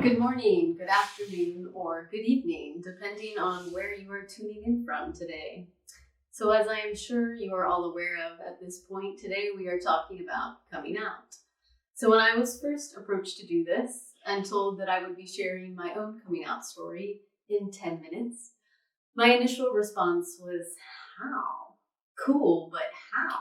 Good morning, good afternoon, or good evening, depending on where you are tuning in from today. So, as I am sure you are all aware of at this point, today we are talking about coming out. So, when I was first approached to do this and told that I would be sharing my own coming out story in 10 minutes, my initial response was, how? Cool, but how?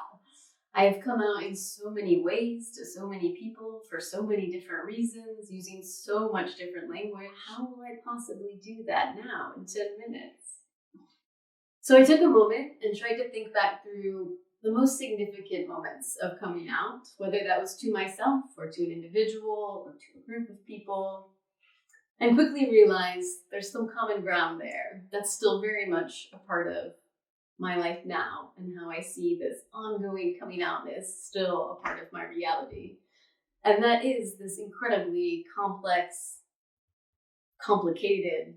I have come out in so many ways to so many people for so many different reasons, using so much different language. How will I possibly do that now in 10 minutes? So I took a moment and tried to think back through the most significant moments of coming out, whether that was to myself or to an individual or to a group of people, and quickly realized there's some common ground there that's still very much a part of my life now, and how I see this ongoing coming outness still a part of my reality. And that is this incredibly complex, complicated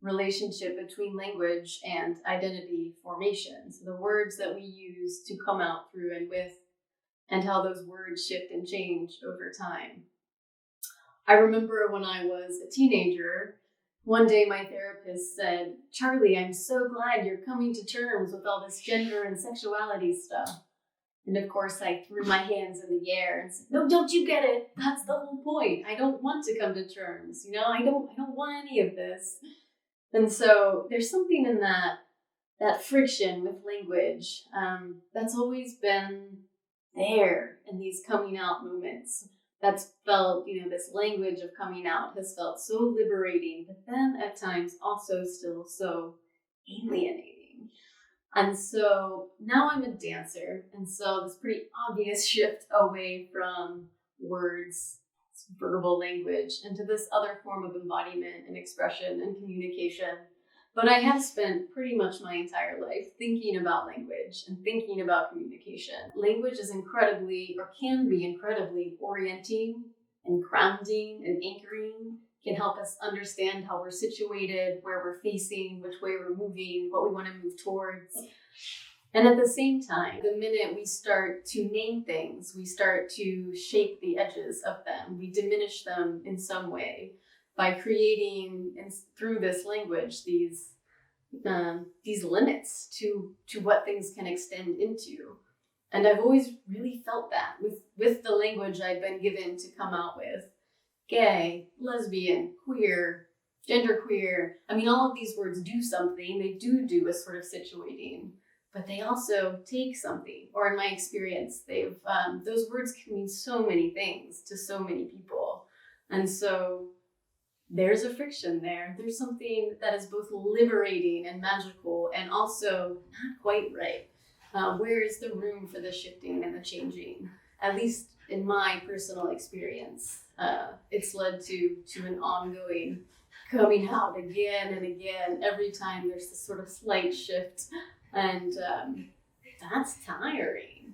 relationship between language and identity formation. So the words that we use to come out through and with, and how those words shift and change over time. I remember when I was a teenager, one day my therapist said, "Charli, I'm so glad you're coming to terms with all this gender and sexuality stuff." And of course I threw my hands in the air and said, "No, don't you get it? That's the whole point. I don't want to come to terms. I don't want any of this." And so there's something in that friction with language that's always been there in these coming out moments. That's felt, this language of coming out has felt so liberating, but then at times also still so alienating. And so now I'm a dancer, and so this pretty obvious shift away from words, verbal language, into this other form of embodiment and expression and communication. But I have spent pretty much my entire life thinking about language and thinking about communication. Language is can be incredibly orienting and grounding and anchoring, can help us understand how we're situated, where we're facing, which way we're moving, what we want to move towards. And at the same time, the minute we start to name things, we start to shape the edges of them, we diminish them in some way, by creating, and through this language, these limits to what things can extend into. And I've always really felt that with the language I've been given to come out with. Gay, lesbian, queer, genderqueer. All of these words do something. They do a sort of situating, but they also take something. Or in my experience, those words can mean so many things to so many people. And so there's a friction there. There's something that is both liberating and magical, and also not quite right. Where is the room for the shifting and the changing? At least in my personal experience, it's led to an ongoing coming out again and again. Every time there's this sort of slight shift, and that's tiring.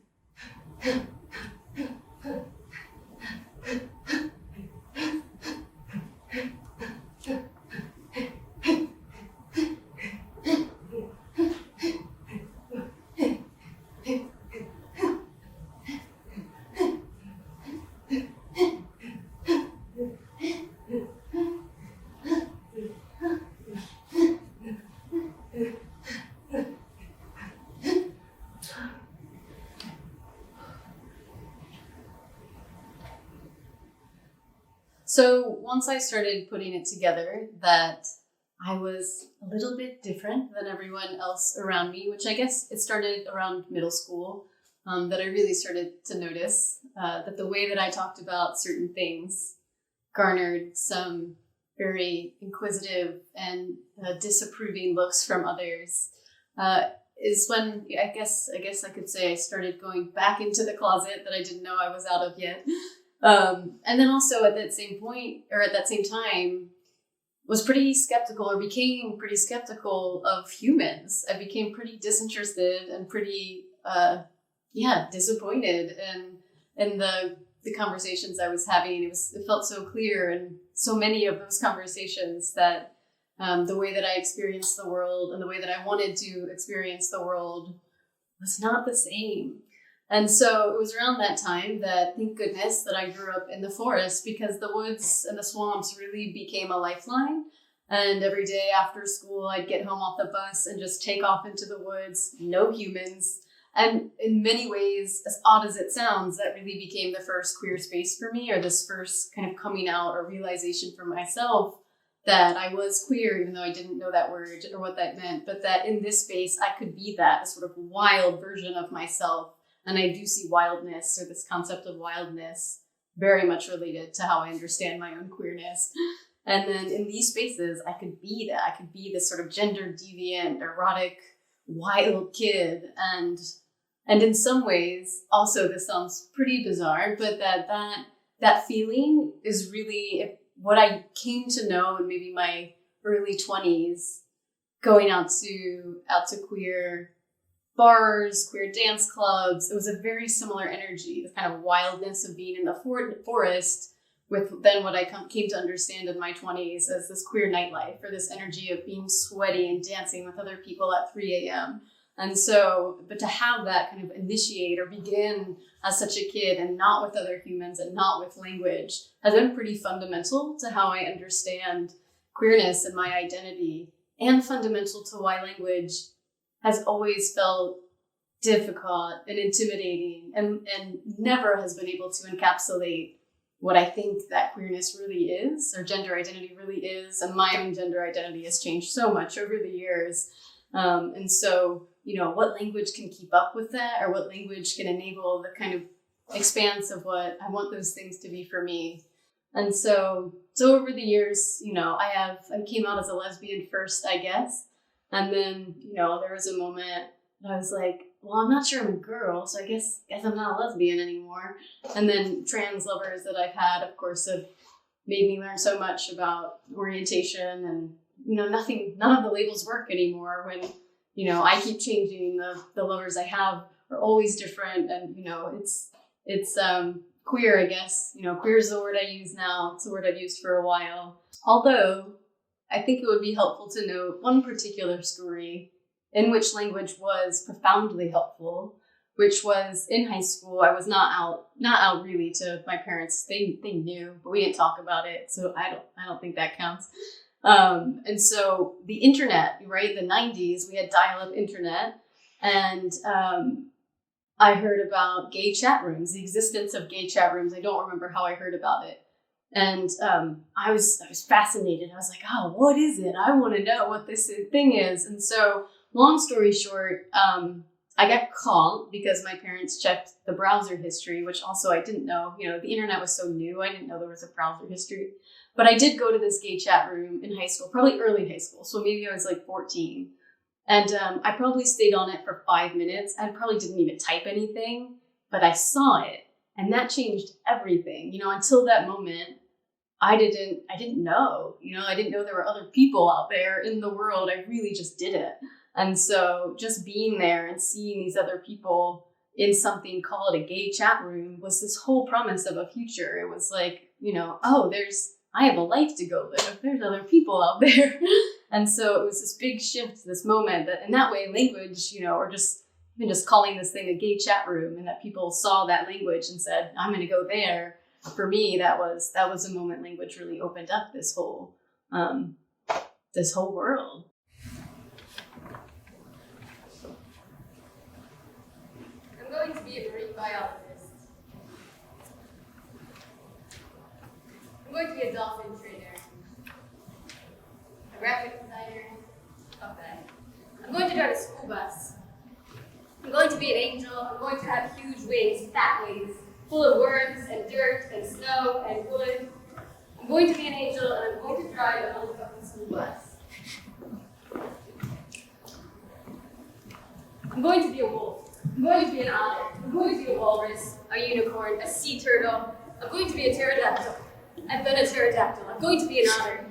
So once I started putting it together that I was a little bit different than everyone else around me, which I guess it started around middle school, that I really started to notice that the way that I talked about certain things garnered some very inquisitive and disapproving looks from others, is when I guess I could say I started going back into the closet that I didn't know I was out of yet. And then also at that same point, or at that same time, was pretty skeptical, or became pretty skeptical of humans. I became pretty disinterested and pretty, disappointed in the conversations I was having. It felt so clear, and so many of those conversations, that the way that I experienced the world and the way that I wanted to experience the world was not the same. And so it was around that time that, thank goodness, that I grew up in the forest, because the woods and the swamps really became a lifeline. And every day after school, I'd get home off the bus and just take off into the woods, no humans. And in many ways, as odd as it sounds, that really became the first queer space for me, or this first kind of coming out or realization for myself that I was queer, even though I didn't know that word or what that meant, but that in this space, I could be that, a sort of wild version of myself. And I do see wildness, or this concept of wildness, very much related to how I understand my own queerness. And then in these spaces, I could be that. I could be this sort of gender deviant, erotic, wild kid. And in some ways, also, this sounds pretty bizarre, but that feeling is really what I came to know in maybe my early 20s, going out to queer bars, queer dance clubs. It was a very similar energy, the kind of wildness of being in the forest, with then what I came to understand in my 20s as this queer nightlife, or this energy of being sweaty and dancing with other people at 3 a.m. And so, but to have that kind of initiate or begin as such a kid, and not with other humans and not with language, has been pretty fundamental to how I understand queerness and my identity, and fundamental to why language has always felt difficult and intimidating, and never has been able to encapsulate what I think that queerness really is, or gender identity really is. And my own gender identity has changed so much over the years. And so, what language can keep up with that, or what language can enable the kind of expanse of what I want those things to be for me. And so over the years, I came out as a lesbian first, I guess. And then, there was a moment that I was like, well, I'm not sure I'm a girl, so I guess I'm not a lesbian anymore. And then trans lovers that I've had, of course, have made me learn so much about orientation, and, none of the labels work anymore when, I keep changing. The lovers I have are always different. And, it's queer, I guess. Queer is the word I use now. It's a word I've used for a while. Although I think it would be helpful to note one particular story in which language was profoundly helpful, which was in high school. I was not out really to my parents. They knew, but we didn't talk about it. So I don't think that counts. And so the internet, right? The 90s, we had dial-up internet, and I heard about gay chat rooms, the existence of gay chat rooms. I don't remember how I heard about it. And I was fascinated. I was like, oh, what is it? I want to know what this thing is. And so, long story short, I got caught because my parents checked the browser history, which also I didn't know. The internet was so new. I didn't know there was a browser history. But I did go to this gay chat room in high school, probably early high school. So maybe I was like 14. And I probably stayed on it for 5 minutes. I probably didn't even type anything, but I saw it. And that changed everything. Until that moment, I didn't know. I didn't know there were other people out there in the world. I really just didn't. And so just being there and seeing these other people in something called a gay chat room was this whole promise of a future. It was like, I have a life to go live. There's other people out there. And so it was this big shift, this moment that in that way, language, or just even just calling this thing a gay chat room, and that people saw that language and said, I'm going to go there. For me, that was a moment language really opened up this whole world. I'm going to be a marine biologist. I'm going to be a dolphin trainer, a graphic designer. Okay. I'm going to drive a school bus. I'm going to be an angel. I'm going to have huge wings, fat wings, full of worms and dirt and snow and wood. I'm going to be an angel, and I'm going to drive a motherfucking school bus. I'm going to be a wolf. I'm going to be an otter. I'm going to be a walrus, a unicorn, a sea turtle. I'm going to be a pterodactyl. I've been a pterodactyl. I'm going to be an otter.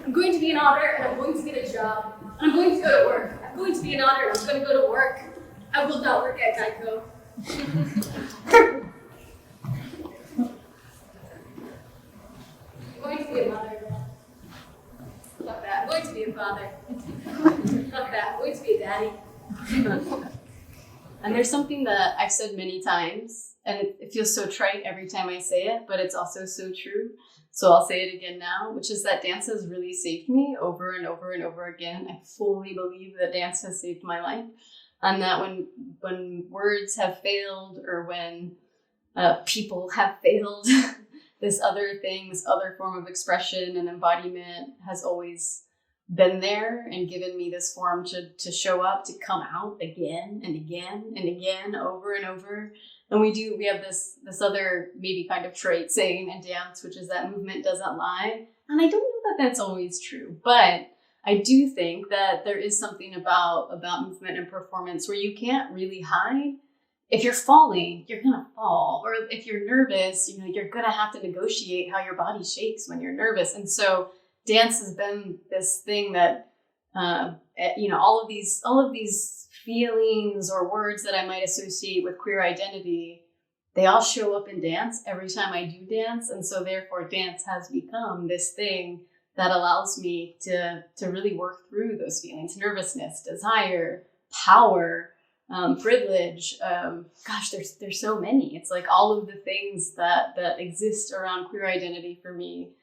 I'm going to be an otter, and I'm going to get a job. And I'm going to go to work. I'm going to be an otter, and I'm going to go to work. I will not work at Geico. I'm going to be a mother. Fuck that. I'm going to be a father. Fuck that. I'm going to be a daddy. And there's something that I've said many times, and it feels so trite every time I say it, but it's also so true. So I'll say it again now, which is that dance has really saved me over and over and over again. I fully believe that dance has saved my life. And that when words have failed, or when people have failed, this other thing, this other form of expression and embodiment has always been there and given me this form to show up, to come out again and again and again, over and over. And we have this other maybe kind of trait saying in dance, which is that movement doesn't lie. And I don't know that that's always true, but I do think that there is something about movement and performance where you can't really hide. If you're falling, you're gonna fall. Or if you're nervous, you're gonna have to negotiate how your body shakes when you're nervous. And so dance has been this thing that, all of these feelings or words that I might associate with queer identity, they all show up in dance every time I do dance. And so therefore dance has become this thing that allows me to really work through those feelings: nervousness, desire, power, privilege. There's so many. It's like all of the things that exist around queer identity for me.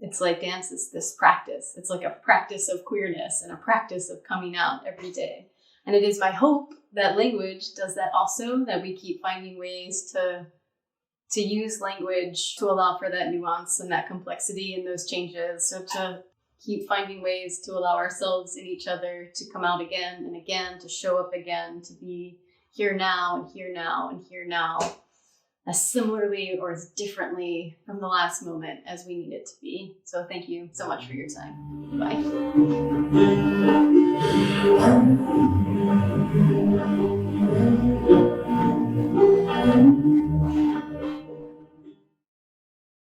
It's like dance is this practice. It's like a practice of queerness and a practice of coming out every day. And it is my hope that language does that also, that we keep finding ways to use language to allow for that nuance and that complexity and those changes. So to keep finding ways to allow ourselves and each other to come out again and again, to show up again, to be here now and here now and here now, as similarly or as differently from the last moment as we need it to be. So thank you so much for your time. Bye.